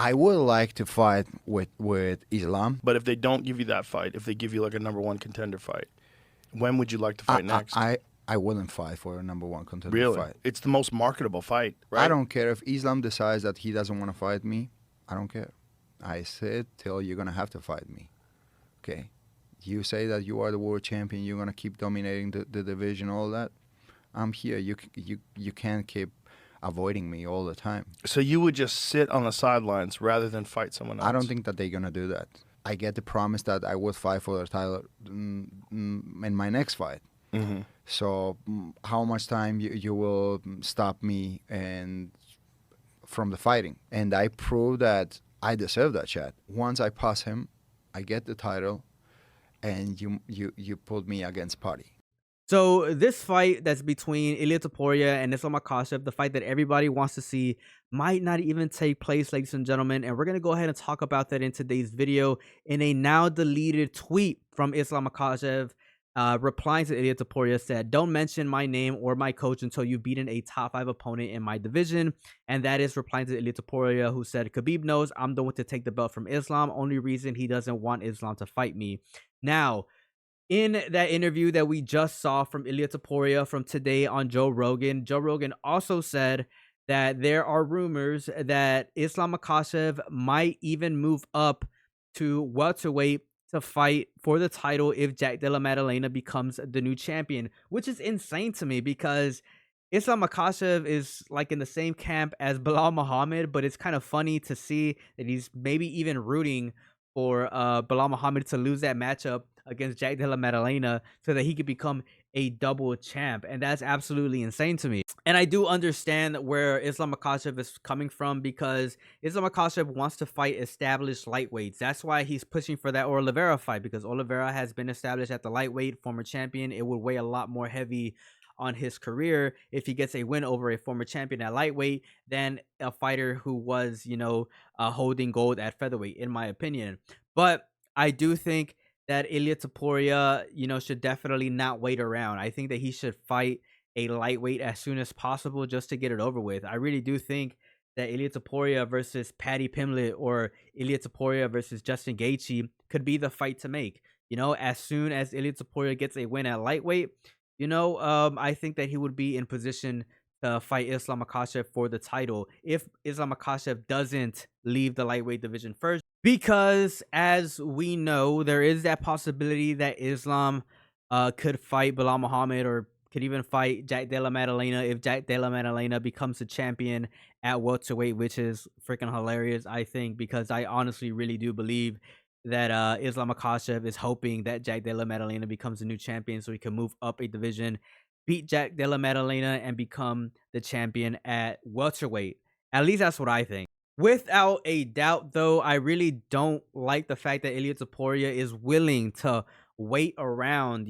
I would like to fight with Islam. But if they don't give you that fight, if they give you like a number one contender fight, when would you like to I fight I next? I, I wouldn't fight for a number one contender Really? fight. It's the most marketable fight, I right? don't care if Islam decides that he doesn't want to fight me. I don't care. I said till you're gonna have to fight me. Okay. You say that you are the world champion. You're gonna keep dominating the division, all that. I'm here. You can't keep avoiding me all the time. So you would just sit on the sidelines rather than fight someone I don't else? think that they're gonna do that. I get the promise that I would fight for the title in my next fight. Mm-hmm. So how much time you will stop me and from the fighting? And I prove that I deserve that shot. Once I pass him, I get the title, and you put me against Party. So this fight that's between Ilia Topuria and Islam Makhachev, the fight that everybody wants to see, might not even take place, ladies and gentlemen. And we're gonna go ahead and talk about that in today's video. In a now deleted tweet from Islam Makhachev, replying to Ilia Topuria, said, "Don't mention my name or my coach until you've beaten a top 5 opponent in my division." And that is replying to Ilia Topuria, who said, "Khabib knows I'm the one to take the belt from Islam. Only reason he doesn't want Islam to fight me." Now, in that interview that we just saw from Ilia Topuria from today on Joe Rogan also said that there are rumors that Islam Makhachev might even move up to welterweight to fight for the title if Jack Della Maddalena becomes the new champion, which is insane to me because Islam Makhachev is like in the same camp as Bilal Muhammad, but it's kind of funny to see that he's maybe even rooting for Bilal Muhammad to lose that matchup against Jack Della Maddalena so that he could become a double champ. And that's absolutely insane to me. And I do understand where Islam Makhachev is coming from because Islam Makhachev wants to fight established lightweights. That's why he's pushing for that Oliveira fight, because Oliveira has been established at the lightweight, former champion. It would weigh a lot more heavy on his career if he gets a win over a former champion at lightweight than a fighter who was, holding gold at featherweight, in my opinion. But I do think that Ilia Topuria, should definitely not wait around. I think that he should fight a lightweight as soon as possible just to get it over with. I really do think that Ilia Topuria versus Paddy Pimblett or Ilia Topuria versus Justin Gaethje could be the fight to make. As soon as Ilia Topuria gets a win at lightweight, I think that he would be in position to fight Islam Makhachev for the title if Islam Makhachev doesn't leave the lightweight division first. Because as we know, there is that possibility that Islam could fight Bilal Muhammad or could even fight Jack Della Maddalena if Jack Della Maddalena becomes the champion at welterweight, which is freaking hilarious, I think, because I honestly really do believe that Islam Makhachev is hoping that Jack Della Maddalena becomes the new champion so he can move up a division, beat Jack Della Maddalena, and become the champion at welterweight. At least that's what I think. Without a doubt, though, I really don't like the fact that Ilia Topuria is willing to wait around,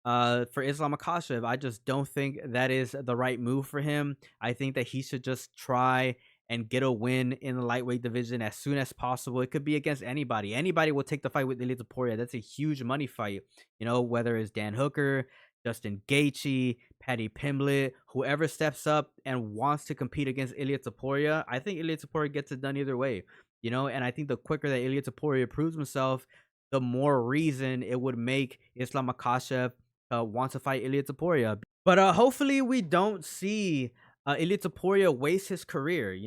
for Islam Makhachev. I just don't think that is the right move for him. I think that he should just try and get a win in the lightweight division as soon as possible. It could be against anybody. Anybody will take the fight with Ilia Topuria. That's a huge money fight, whether it's Dan Hooker, Justin Gaethje, Paddy Pimblett, whoever steps up and wants to compete against Ilia Topuria. I think Ilia Topuria gets it done either way, and I think the quicker that Ilia Topuria proves himself, the more reason it would make Islam Makhachev want to fight Ilia Topuria. But hopefully we don't see Ilia Topuria waste his career,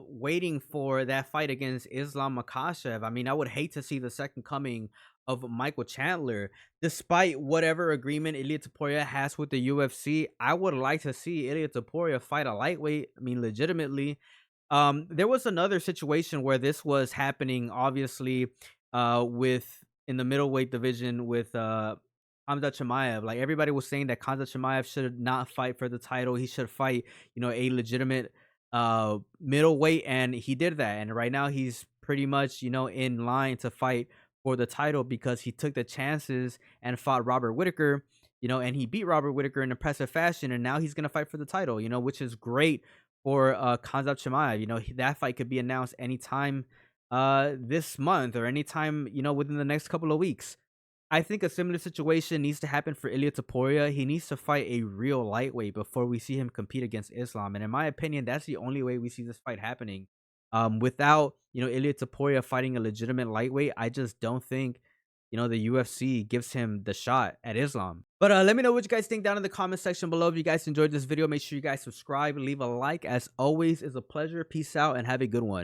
waiting for that fight against Islam Makhachev. I mean, I would hate to see the second coming of Michael Chandler. Despite whatever agreement Ilia Topuria has with the UFC, I would like to see Ilia Topuria fight a lightweight. I mean, legitimately. There was another situation where this was happening, obviously, with in the middleweight division with Hamza Chimaev. Like everybody was saying that Hamza Chimaev should not fight for the title. He should fight, a legitimate middleweight, and he did that. And right now he's pretty much, in line to fight for the title because he took the chances and fought Robert Whitaker, and he beat Robert Whitaker in impressive fashion, and now he's gonna fight for the title, which is great for Khamzat Chimaev. That fight could be announced anytime this month or anytime, within the next couple of weeks. I think a similar situation needs to happen for Ilia Topuria. He needs to fight a real lightweight before we see him compete against Islam. And in my opinion, that's the only way we see this fight happening. Without, Ilia Topuria fighting a legitimate lightweight, I just don't think, the UFC gives him the shot at Islam. But let me know what you guys think down in the comment section below. If you guys enjoyed this video, make sure you guys subscribe and leave a like. As always, it's a pleasure. Peace out and have a good one.